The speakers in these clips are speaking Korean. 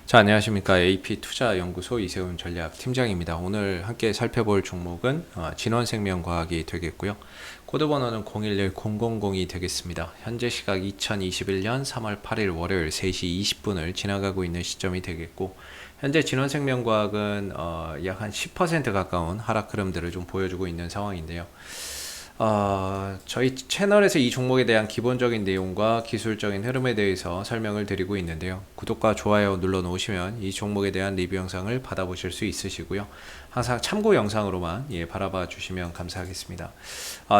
자, 안녕하십니까. AP투자연구소 이세훈 전략팀장입니다. 오늘 함께 살펴볼 종목은 진원생명과학이 되겠고요. 코드번호는 011000이 되겠습니다. 현재 시각 2021년 3월 8일 월요일 3시 20분을 지나가고 있는 시점이 되겠고, 현재 진원생명과학은 약 한 10% 가까운 하락 흐름들을 좀 보여주고 있는 상황인데요. 저희 채널에서 이 종목에 대한 기본적인 내용과 기술적인 흐름에 대해서 설명을 드리고 있는데요. 구독과 좋아요 눌러 놓으시면 이 종목에 대한 리뷰 영상을 받아보실 수 있으시고요. 항상 참고 영상으로만 바라봐 주시면 감사하겠습니다.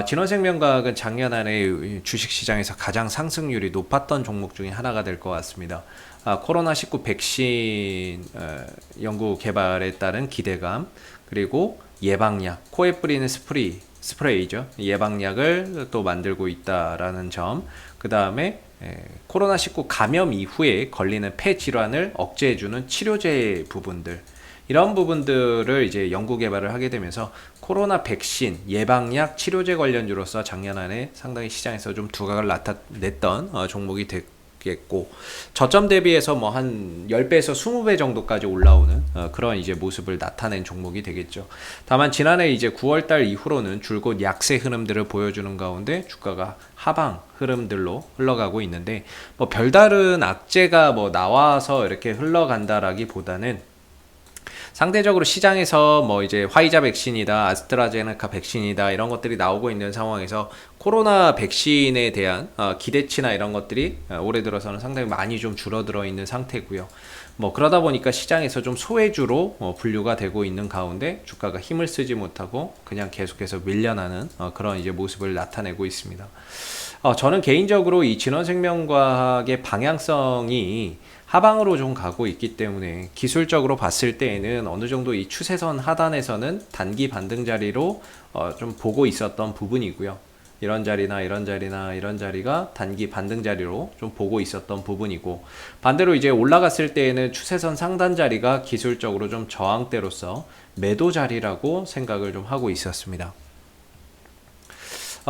진원생명과학은 작년 안에 주식시장에서 가장 상승률이 높았던 종목 중에 하나가 될 것 같습니다. 코로나19 백신 연구 개발에 따른 기대감, 그리고 예방약, 코에 뿌리는 스프레이죠. 예방약을 또 만들고 있다라는 점, 그 다음에 코로나19 감염 이후에 걸리는 폐 질환을 억제해주는 치료제 부분들, 이런 부분들을 이제 연구 개발을 하게 되면서 코로나 백신, 예방약, 치료제 관련주로서 작년 안에 상당히 시장에서 좀 두각을 나타냈던 종목이 됐고, 저점 대비해서 뭐 한 10배에서 20배 정도까지 올라오는 그런 이제 모습을 나타낸 종목이 되겠죠. 다만 지난해 이제 9월달 이후로는 줄곧 약세 흐름들을 보여주는 가운데 주가가 하방 흐름들로 흘러가고 있는데, 뭐 별다른 악재가 뭐 나와서 이렇게 흘러간다라기보다는 상대적으로 시장에서 뭐 이제 화이자 백신이다, 아스트라제네카 백신이다, 이런 것들이 나오고 있는 상황에서 코로나 백신에 대한 기대치나 이런 것들이 올해 들어서는 상당히 많이 좀 줄어들어 있는 상태고요. 뭐 그러다 보니까 시장에서 좀 소외주로 분류가 되고 있는 가운데 주가가 힘을 쓰지 못하고 그냥 계속해서 밀려나는 그런 이제 모습을 나타내고 있습니다. 저는 개인적으로 이 진원생명과학의 방향성이 하방으로 좀 가고 있기 때문에 기술적으로 봤을 때에는 어느 정도 이 추세선 하단에서는 단기 반등 자리로 좀 보고 있었던 부분이고요. 이런 자리나 이런 자리나 이런 자리가 단기 반등 자리로 좀 보고 있었던 부분이고, 반대로 이제 올라갔을 때에는 추세선 상단 자리가 기술적으로 좀 저항대로서 매도 자리라고 생각을 좀 하고 있었습니다.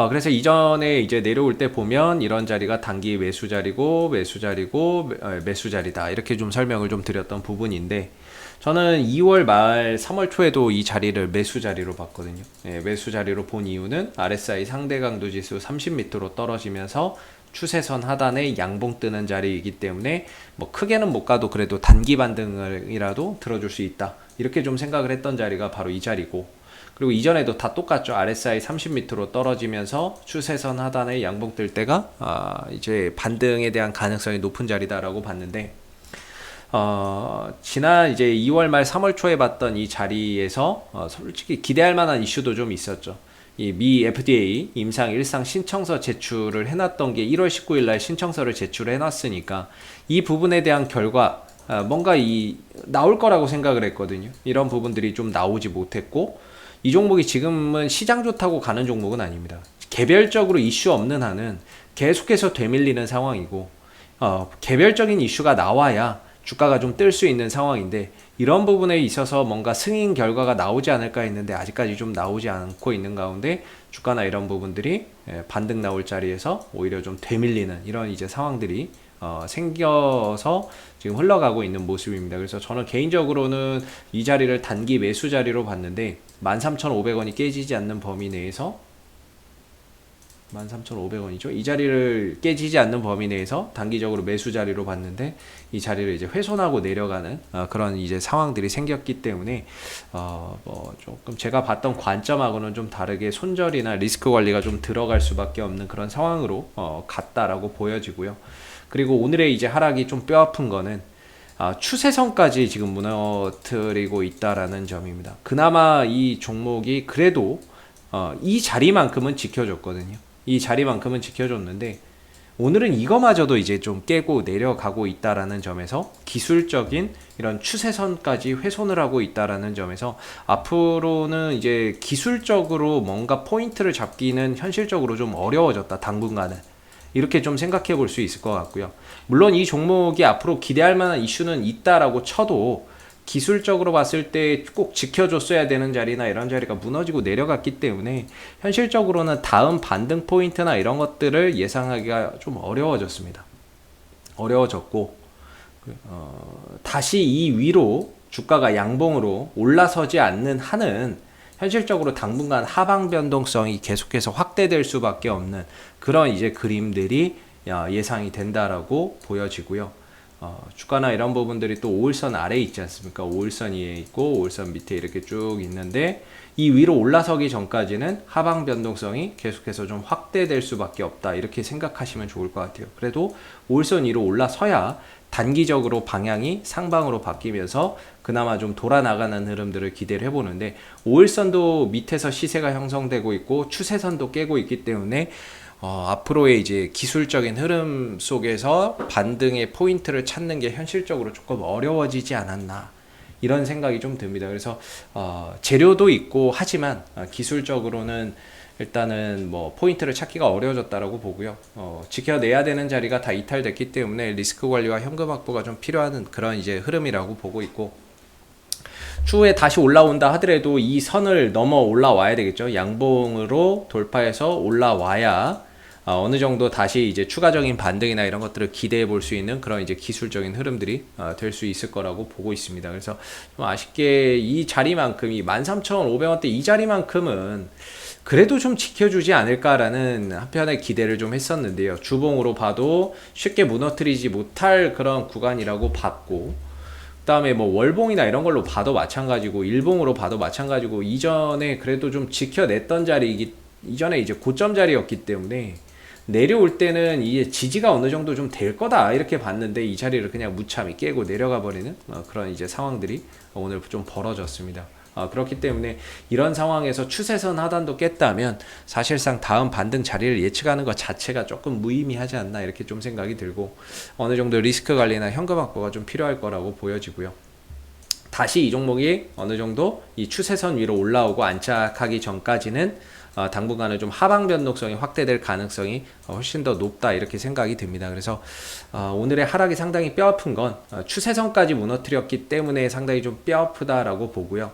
그래서 이전에 이제 내려올 때 보면 이런 자리가 단기 매수 자리고 매수 자리고 매수 자리다, 이렇게 좀 설명을 좀 드렸던 부분인데, 저는 2월 말 3월 초에도 이 자리를 매수 자리로 봤거든요. 매수 자리로 본 이유는 RSI 상대 강도 지수 30m로 떨어지면서 추세선 하단에 양봉 뜨는 자리이기 때문에 뭐 크게는 못 가도 그래도 단기 반등이라도 들어줄 수 있다, 이렇게 좀 생각을 했던 자리가 바로 이 자리고, 그리고 이전에도 다 똑같죠. RSI 30m로 떨어지면서 추세선 하단에 양봉 뜰 때가 이제 반등에 대한 가능성이 높은 자리다라고 봤는데, 지난 이제 2월 말 3월 초에 봤던 이 자리에서 솔직히 기대할 만한 이슈도 좀 있었죠. 이 미 FDA 임상 일상 신청서 제출을 해놨던 게 1월 19일 날 신청서를 제출을 해놨으니까 이 부분에 대한 결과 뭔가 나올 거라고 생각을 했거든요. 이런 부분들이 좀 나오지 못했고, 이 종목이 지금은 시장 좋다고 가는 종목은 아닙니다. 개별적으로 이슈 없는 한은 계속해서 되밀리는 상황이고, 개별적인 이슈가 나와야 주가가 좀 뜰 수 있는 상황인데, 이런 부분에 있어서 뭔가 승인 결과가 나오지 않을까 했는데 아직까지 좀 나오지 않고 있는 가운데 주가나 이런 부분들이 반등 나올 자리에서 오히려 좀 되밀리는 이런 이제 상황들이 생겨서 지금 흘러가고 있는 모습입니다. 그래서 저는 개인적으로는 이 자리를 단기 매수 자리로 봤는데, 13,500원이 깨지지 않는 범위 내에서 13,500원이죠. 이 자리를 깨지지 않는 범위 내에서 단기적으로 매수 자리로 봤는데, 이 자리를 이제 훼손하고 내려가는 그런 이제 상황들이 생겼기 때문에 뭐 조금 제가 봤던 관점하고는 좀 다르게 손절이나 리스크 관리가 좀 들어갈 수밖에 없는 그런 상황으로 갔다라고 보여지고요. 그리고 오늘의 이제 하락이 좀 뼈아픈 거는 추세선까지 지금 무너뜨리고 있다라는 점입니다. 그나마 이 종목이 그래도 이 자리만큼은 지켜줬거든요. 이 자리만큼은 지켜줬는데, 오늘은 이거마저도 이제 좀 깨고 내려가고 있다라는 점에서 기술적인 이런 추세선까지 훼손을 하고 있다라는 점에서 앞으로는 이제 기술적으로 뭔가 포인트를 잡기는 현실적으로 좀 어려워졌다, 당분간은. 이렇게 좀 생각해 볼 수 있을 것 같고요. 물론 이 종목이 앞으로 기대할 만한 이슈는 있다라고 쳐도 기술적으로 봤을 때 꼭 지켜줬어야 되는 자리나 이런 자리가 무너지고 내려갔기 때문에 현실적으로는 다음 반등 포인트나 이런 것들을 예상하기가 좀 어려워졌습니다. 어려워졌고, 다시 이 위로 주가가 양봉으로 올라서지 않는 한은 현실적으로 당분간 하방 변동성이 계속해서 확대될 수밖에 없는 그런 이제 그림들이 예상이 된다라고 보여지고요. 주가나 이런 부분들이 또 5일선 아래에 있지 않습니까? 5일선 위에 있고 5일선 밑에 이렇게 쭉 있는데 이 위로 올라서기 전까지는 하방 변동성이 계속해서 좀 확대될 수밖에 없다 이렇게 생각하시면 좋을 것 같아요. 그래도 5일선 위로 올라서야 단기적으로 방향이 상방으로 바뀌면서 그나마 좀 돌아나가는 흐름들을 기대를 해보는데 5일선도 밑에서 시세가 형성되고 있고 추세선도 깨고 있기 때문에 앞으로의 이제 기술적인 흐름 속에서 반등의 포인트를 찾는 게 현실적으로 조금 어려워지지 않았나 이런 생각이 좀 듭니다. 그래서 재료도 있고 하지만 기술적으로는 일단은 뭐 포인트를 찾기가 어려워졌다라고 보고요. 지켜내야 되는 자리가 다 이탈됐기 때문에 리스크 관리와 현금 확보가 좀 필요한 그런 이제 흐름이라고 보고 있고 추후에 다시 올라온다 하더라도 이 선을 넘어 올라와야 되겠죠. 양봉으로 돌파해서 올라와야 어느 정도 다시 이제 추가적인 반등이나 이런 것들을 기대해 볼 수 있는 그런 이제 기술적인 흐름들이 될 수 있을 거라고 보고 있습니다. 그래서 좀 아쉽게 이 자리만큼 이 13,500원대 이 자리만큼은 그래도 좀 지켜주지 않을까라는 한편의 기대를 좀 했었는데요. 주봉으로 봐도 쉽게 무너뜨리지 못할 그런 구간이라고 봤고 그다음에 뭐 월봉이나 이런 걸로 봐도 마찬가지고 일봉으로 봐도 마찬가지고 이전에 그래도 좀 지켜냈던 자리이기 이전에 이제 고점 자리였기 때문에 내려올 때는 이게 지지가 어느 정도 좀 될 거다 이렇게 봤는데 이 자리를 그냥 무참히 깨고 내려가 버리는 그런 이제 상황들이 오늘 좀 벌어졌습니다. 그렇기 때문에 이런 상황에서 추세선 하단도 깼다면 사실상 다음 반등 자리를 예측하는 것 자체가 조금 무의미하지 않나 이렇게 좀 생각이 들고 어느 정도 리스크 관리나 현금 확보가 좀 필요할 거라고 보여지고요. 다시 이 종목이 어느 정도 이 추세선 위로 올라오고 안착하기 전까지는 당분간은 좀 하방 변동성이 확대될 가능성이 훨씬 더 높다 이렇게 생각이 듭니다. 그래서 오늘의 하락이 상당히 뼈아픈 건 추세선까지 무너뜨렸기 때문에 상당히 좀 뼈아프다라고 보고요.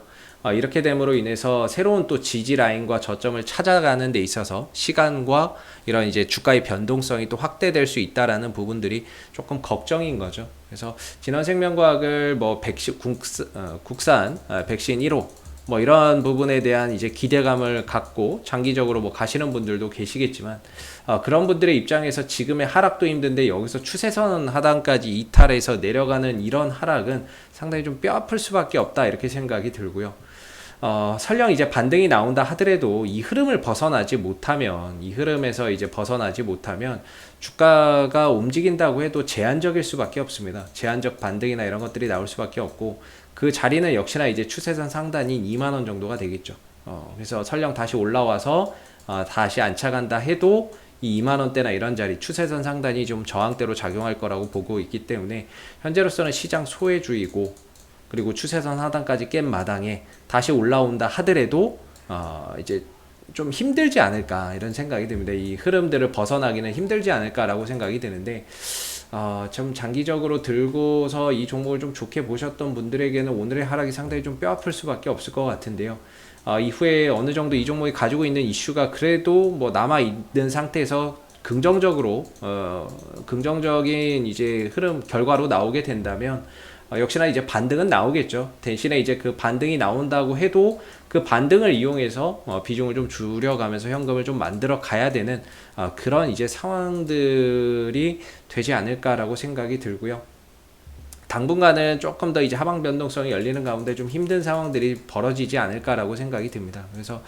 이렇게 됨으로 인해서 새로운 또 지지 라인과 저점을 찾아가는 데 있어서 시간과 이런 이제 주가의 변동성이 또 확대될 수 있다라는 부분들이 조금 걱정인 거죠. 그래서 진원생명과학을 뭐 국산 백신 1호 뭐 이런 부분에 대한 이제 기대감을 갖고 장기적으로 뭐 가시는 분들도 계시겠지만 그런 분들의 입장에서 지금의 하락도 힘든데 여기서 추세선 하단까지 이탈해서 내려가는 이런 하락은 상당히 좀 뼈아플 수밖에 없다 이렇게 생각이 들고요. 설령 이제 반등이 나온다 하더라도 이 흐름을 벗어나지 못하면 이 흐름에서 이제 벗어나지 못하면 주가가 움직인다고 해도 제한적일 수밖에 없습니다. 제한적 반등이나 이런 것들이 나올 수밖에 없고 그 자리는 역시나 이제 추세선 상단인 2만원 정도가 되겠죠. 그래서 설령 다시 올라와서 다시 안착한다 해도 이 2만원대나 이런 자리 추세선 상단이 좀 저항대로 작용할 거라고 보고 있기 때문에 현재로서는 시장 소외주의고 그리고 추세선 하단까지 깬 마당에 다시 올라온다 하더라도 이제 좀 힘들지 않을까 이런 생각이 듭니다. 이 흐름들을 벗어나기는 힘들지 않을까라고 생각이 드는데 좀 장기적으로 들고서 이 종목을 좀 좋게 보셨던 분들에게는 오늘의 하락이 상당히 좀 뼈아플 수밖에 없을 것 같은데요. 이후에 어느 정도 이 종목이 가지고 있는 이슈가 그래도 뭐 남아 있는 상태에서 긍정적으로 긍정적인 이제 흐름 결과로 나오게 된다면 역시나 이제 반등은 나오겠죠. 대신에 이제 그 반등이 나온다고 해도 그 반등을 이용해서 비중을 좀 줄여가면서 현금을 좀 만들어 가야 되는 그런 이제 상황들이 되지 않을까라고 생각이 들고요. 당분간은 조금 더 이제 하방 변동성이 열리는 가운데 좀 힘든 상황들이 벌어지지 않을까라고 생각이 듭니다. 그래서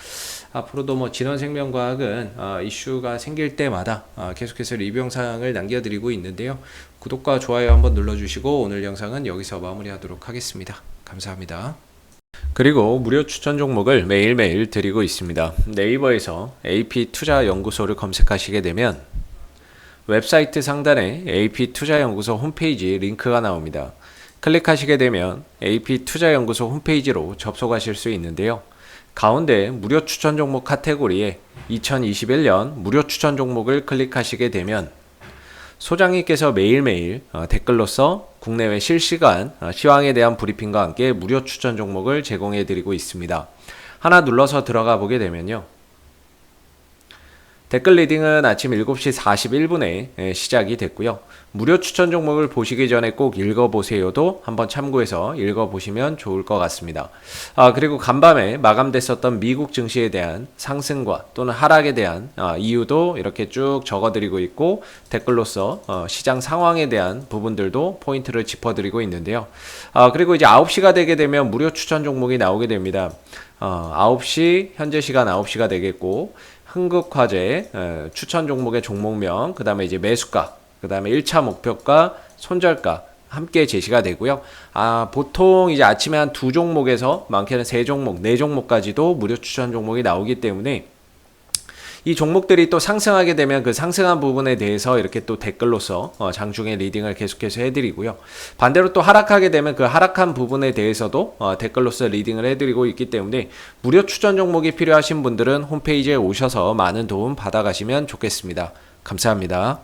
앞으로도 뭐 진원생명과학은 이슈가 생길 때마다 계속해서 리뷰 영상을 남겨드리고 있는데요. 구독과 좋아요 한번 눌러주시고 오늘 영상은 여기서 마무리하도록 하겠습니다. 감사합니다. 그리고 무료 추천 종목을 매일매일 드리고 있습니다. 네이버에서 AP투자연구소를 검색하시게 되면 웹사이트 상단에 AP투자연구소 홈페이지 링크가 나옵니다. 클릭하시게 되면 AP투자연구소 홈페이지로 접속하실 수 있는데요. 가운데 무료 추천 종목 카테고리에 2021년 무료 추천 종목을 클릭하시게 되면 소장님께서 매일매일 댓글로서 국내외 실시간 시황에 대한 브리핑과 함께 무료 추천 종목을 제공해 드리고 있습니다. 하나 눌러서 들어가 보게 되면요. 댓글 리딩은 아침 7시 41분에 시작이 됐고요. 무료 추천 종목을 보시기 전에 꼭 읽어보세요도 한번 참고해서 읽어보시면 좋을 것 같습니다. 그리고 간밤에 마감됐었던 미국 증시에 대한 상승과 또는 하락에 대한 이유도 이렇게 쭉 적어드리고 있고, 댓글로서 시장 상황에 대한 부분들도 포인트를 짚어드리고 있는데요. 그리고 이제 9시가 되게 되면 무료 추천 종목이 나오게 됩니다. 9시, 현재 시간 9시가 되겠고, 흥국화재 추천 종목의 종목명, 그 다음에 이제 매수가, 그 다음에 1차 목표가, 손절가 함께 제시가 되고요. 보통 이제 아침에 한 2종목에서 많게는 3종목, 4종목까지도 무료 추천 종목이 나오기 때문에 이 종목들이 또 상승하게 되면 그 상승한 부분에 대해서 이렇게 또 댓글로서 장중에 리딩을 계속해서 해드리고요. 반대로 또 하락하게 되면 그 하락한 부분에 대해서도 댓글로서 리딩을 해드리고 있기 때문에 무료 추천 종목이 필요하신 분들은 홈페이지에 오셔서 많은 도움 받아가시면 좋겠습니다. 감사합니다.